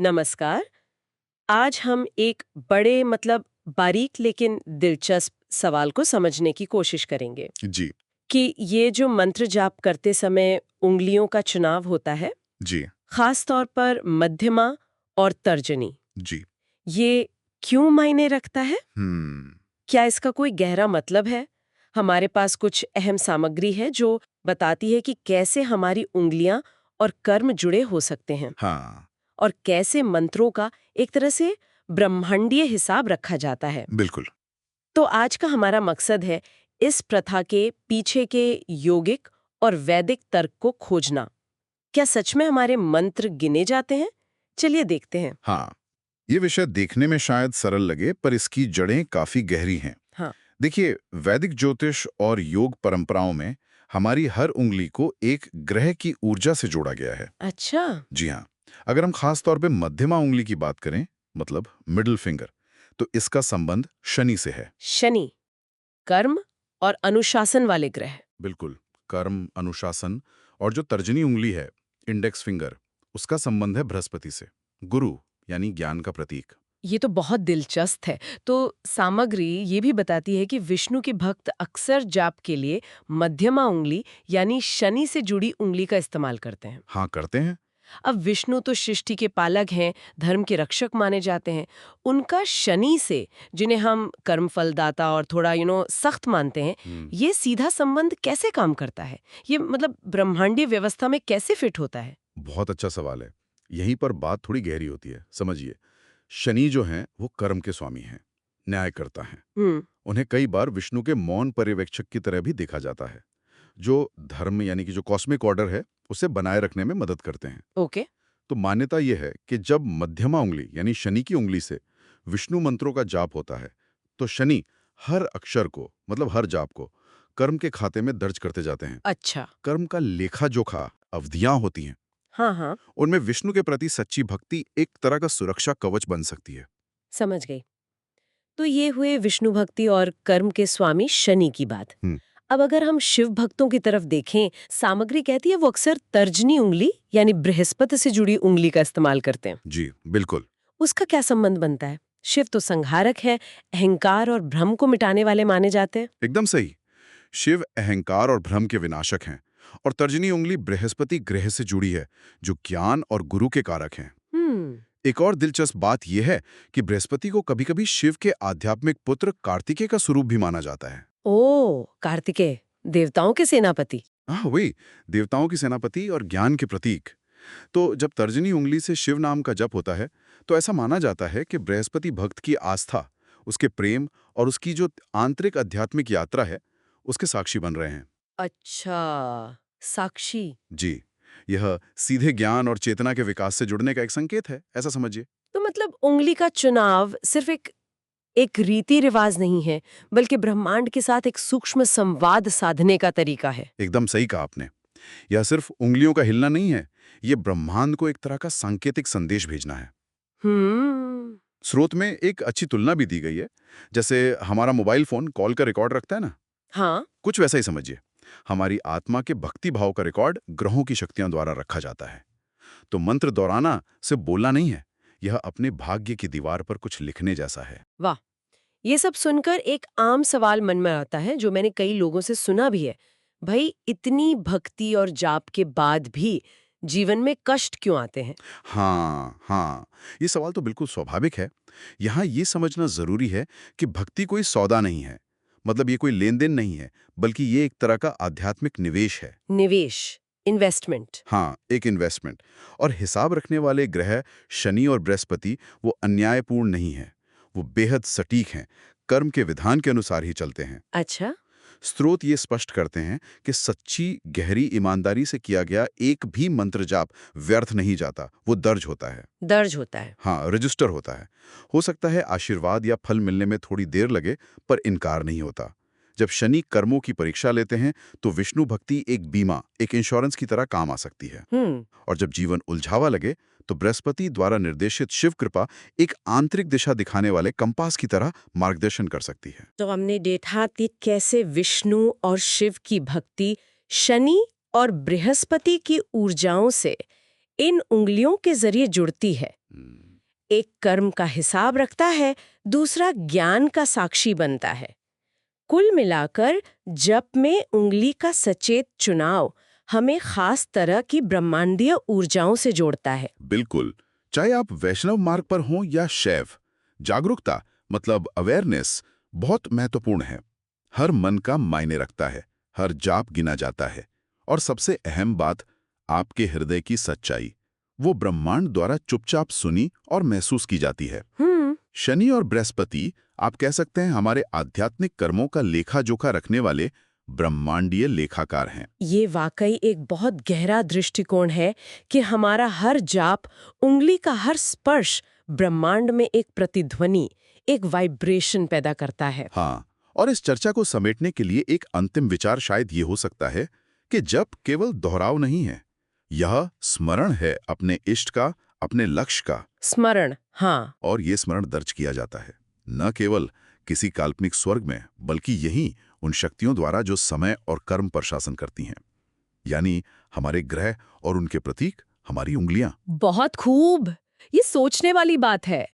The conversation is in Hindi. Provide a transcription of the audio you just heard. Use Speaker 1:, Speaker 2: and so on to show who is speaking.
Speaker 1: नमस्कार। आज हम एक बड़े बारीक लेकिन दिलचस्प सवाल को समझने की कोशिश करेंगे
Speaker 2: जी,
Speaker 1: कि ये जो मंत्र जाप करते समय उंगलियों का चुनाव होता है,
Speaker 2: जी,
Speaker 1: खास तौर पर मध्यमा और तर्जनी,
Speaker 2: जी।
Speaker 1: ये क्यों मायने रखता है?
Speaker 2: हुँ,
Speaker 1: क्या इसका कोई गहरा मतलब है? हमारे पास कुछ अहम सामग्री है जो बताती है कि कैसे हमारी उंगलियां और कर्म जुड़े हो सकते हैं
Speaker 2: हाँ,
Speaker 1: और कैसे मंत्रों का एक तरह से ब्रह्मांडीय हिसाब रखा जाता है।
Speaker 2: बिल्कुल।
Speaker 1: तो आज का हमारा मकसद है इस प्रथा के पीछे के योगिक और वैदिक तर्क को खोजना। क्या सच में हमारे मंत्र गिने जाते हैं? चलिए देखते हैं।
Speaker 2: हाँ, ये विषय देखने में शायद सरल लगे, पर इसकी जड़ें काफ़ी गहरी हैं।
Speaker 1: हाँ।
Speaker 2: देखिए, वैदिक ज्योतिष और योग परंपराओं में हमारी हर उंगली को एक ग्रह की ऊर्जा से जोड़ा गया है।
Speaker 1: अच्छा।
Speaker 2: जी हाँ, अगर हम खास तौर पे मध्यमा उंगली की बात करें, मतलब मिडल फिंगर, तो इसका संबंध शनि से है।
Speaker 1: शनि, कर्म और अनुशासन वाले ग्रह।
Speaker 2: बिल्कुल, कर्म, अनुशासन और जो तर्जनी उंगली है, इंडेक्स फिंगर, उसका संबंध है बृहस्पति से, गुरु यानी ज्ञान का प्रतीक।
Speaker 1: ये तो बहुत दिलचस्प है। तो सामग्री ये भी बताती है कि विष्णु के भक्त अक्सर जाप के लिए मध्यमा उंगली यानी शनि से जुड़ी उंगली का इस्तेमाल करते हैं।
Speaker 2: हाँ, करते हैं।
Speaker 1: अब विष्णु तो सृष्टि के पालक हैं, धर्म के रक्षक माने जाते हैं। उनका शनि से, जिन्हें हम कर्मफलदाता और थोड़ा सख्त मानते हैं,
Speaker 2: हम्म,
Speaker 1: ये सीधा संबंध कैसे काम करता है? ये ब्रह्मांडीय व्यवस्था में कैसे फिट होता है?
Speaker 2: बहुत अच्छा सवाल है। यहीं पर बात थोड़ी गहरी होती है। समझिए, शनि जो हैं, वो कर्म के स्वामी हैं, न्यायकर्ता हैं।
Speaker 1: हम्म।
Speaker 2: उन्हें कई बार विष्णु के मौन पर्यवेक्षक की तरह भी देखा जाता है, जो धर्म यानी कि जो कॉस्मिक ऑर्डर है, उसे बनाए रखने में मदद करते हैं।
Speaker 1: ओके।
Speaker 2: तो मान्यता यह है कि जब मध्यमा उंगली यानी शनि की उंगली से विष्णु मंत्रों का जाप होता है, तो शनि हर अक्षर को, मतलब हर जाप को, कर्म के खाते में दर्ज करते जाते हैं।
Speaker 1: अच्छा।
Speaker 2: कर्म का लेखा जोखा अवधियां होती हैं,
Speaker 1: हाँ हाँ,
Speaker 2: उनमें विष्णु के प्रति सच्ची भक्ति एक तरह का सुरक्षा कवच बन सकती है।
Speaker 1: समझ गई। तो ये हुए विष्णु भक्ति और कर्म के स्वामी शनि की बात।
Speaker 2: हम्म,
Speaker 1: अब अगर हम शिव भक्तों की तरफ देखें, सामग्री कहती है वो अक्सर तर्जनी उंगली यानी बृहस्पति से जुड़ी उंगली का इस्तेमाल करते हैं।
Speaker 2: जी, बिल्कुल।
Speaker 1: उसका क्या संबंध बनता है? शिव तो संहारक है, अहंकार और भ्रम को मिटाने वाले माने जाते हैं।
Speaker 2: एकदम सही। शिव अहंकार और भ्रम के विनाशक हैं, और तर्जनी उंगली बृहस्पति ग्रह से जुड़ी है, जो ज्ञान और गुरु के कारक हैं।
Speaker 1: हम्म।
Speaker 2: एक और दिलचस्प बात यह है कि बृहस्पति को कभी-कभी शिव के आध्यात्मिक पुत्र कार्तिकेय का स्वरूप भी माना जाता है।
Speaker 1: ओ, कार्तिकेय, देवताओं के सेनापति।
Speaker 2: हाँ, वही, देवताओं की सेनापति और ज्ञान के प्रतीक। तो जब तर्जनी उंगली से शिव नाम का जप होता है, तो ऐसा माना जाता है कि बृहस्पति भक्त की आस्था, उसके प्रेम और उसकी जो आंतरिक आध्यात्मिक यात्रा है, उसके साक्षी बन रहे हैं।
Speaker 1: अच्छा, साक्षी।
Speaker 2: जी, यह सीधे ज्ञान और चेतना के विकास से जुड़ने का एक संकेत है, ऐसा समझिए।
Speaker 1: तो उंगली का चुनाव सिर्फ एक एक रीति रिवाज नहीं है, बल्कि ब्रह्मांड के साथ एक सूक्ष्म संवाद साधने का तरीका है।
Speaker 2: एकदम सही कहा आपने। यह सिर्फ उंगलियों का हिलना नहीं है, ये ब्रह्मांड को एक तरह का सांकेतिक संदेश भेजना है।
Speaker 1: हम्म।
Speaker 2: स्रोत में एक अच्छी तुलना भी दी गई है। जैसे हमारा मोबाइल फोन कॉल का रिकॉर्ड रखता है ना,
Speaker 1: हाँ।
Speaker 2: कुछ वैसा ही समझिए। हमारी आत्मा के भक्ति भाव का रिकॉर्ड ग्रहों की शक्तियों द्वारा रखा जाता है। तो मंत्र दोहराना सिर्फ बोलना नहीं है, यह अपने भाग्य की दीवार पर कुछ लिखने जैसा है।
Speaker 1: वाह। ये सब सुनकर एक आम सवाल मन में आता है जो मैंने कई लोगों से सुना भी है। भाई, इतनी भक्ति और जाप के बाद भी जीवन में कष्ट क्यों आते हैं?
Speaker 2: हाँ, हाँ, ये सवाल तो बिल्कुल स्वाभाविक है। यहाँ ये समझना जरूरी है कि भक्ति कोई सौदा नहीं है, मतलब ये कोई लेन देन नहीं है, बल्कि ये एक तरह का आध्यात्मिक निवेश है।
Speaker 1: निवेश, इन्वेस्टमेंट।
Speaker 2: हाँ, एक इन्वेस्टमेंट। और हिसाब रखने वाले ग्रह शनि और बृहस्पति वो अन्यायपूर्ण नहीं है, वो बेहद सटीक हैं, कर्म के विधान के अनुसार ही चलते हैं।
Speaker 1: अच्छा।
Speaker 2: स्रोत ये स्पष्ट करते हैं कि सच्ची गहरी ईमानदारी से किया गया एक भी मंत्र जाप व्यर्थ नहीं जाता, वो दर्ज होता है।
Speaker 1: दर्ज होता है।
Speaker 2: हाँ, रजिस्टर होता है। हो सकता है आशीर्वाद या फल मिलने में थोड़ी देर लगे, पर इनकार नहीं होता। जब शनि कर्मों की परीक्षा लेते हैं, तो विष्णु भक्ति एक बीमा, एक इंश्योरेंस की तरह काम आ सकती है।
Speaker 1: हम्म।
Speaker 2: और जब जीवन उलझावा लगे, तो बृहस्पति द्वारा निर्देशित शिव कृपा एक आंतरिक दिशा दिखाने वाले कंपास की तरह मार्गदर्शन कर सकती है।
Speaker 1: तो हमने देखा कि कैसे विष्णु और शिव की भक्ति शनि और बृहस्पति की ऊर्जाओं से इन उंगलियों के जरिए जुड़ती है। एक कर्म का हिसाब रखता है, दूसरा ज्ञान का साक्षी बनता है। कुल मिलाकर जप में उंगली का सचेत चुनाव हमें खास तरह की ब्रह्मांडीय ऊर्जाओं से जोड़ता है।
Speaker 2: बिल्कुल, चाहे आप वैष्णव मार्ग पर हों या शैव, जागरूकता मतलब अवेयरनेस बहुत महत्वपूर्ण है। हर मन का मायने रखता है, हर जाप गिना जाता है, और सबसे अहम बात, आपके हृदय की सच्चाई वो ब्रह्मांड द्वारा चुपचाप सुनी और महसूस की जाती है। शनि और बृहस्पति, आप कह सकते हैं, हमारे आध्यात्मिक कर्मों का लेखा जोखा रखने वाले ब्रह्मांडीय लेखाकार हैं।
Speaker 1: ये वाकई एक बहुत गहरा दृष्टिकोण है कि हमारा हर जाप, उंगली का हर स्पर्श ब्रह्मांड में एक प्रतिध्वनि, एक वाइब्रेशन पैदा करता है।
Speaker 2: हाँ, और इस चर्चा को समेटने के लिए एक अंतिम विचार शायद ये हो सकता है कि जप केवल दोहराव नहीं है, यह स्मरण है अपने इष्ट का, अपने लक्ष्य का।
Speaker 1: स्मरण, हाँ।
Speaker 2: और ये स्मरण दर्ज किया जाता है न केवल किसी काल्पनिक स्वर्ग में, बल्कि यहीं उन शक्तियों द्वारा जो समय और कर्म पर शासन करती हैं, यानी हमारे ग्रह और उनके प्रतीक हमारी उंगलियां।
Speaker 1: बहुत खूब। ये सोचने वाली बात है।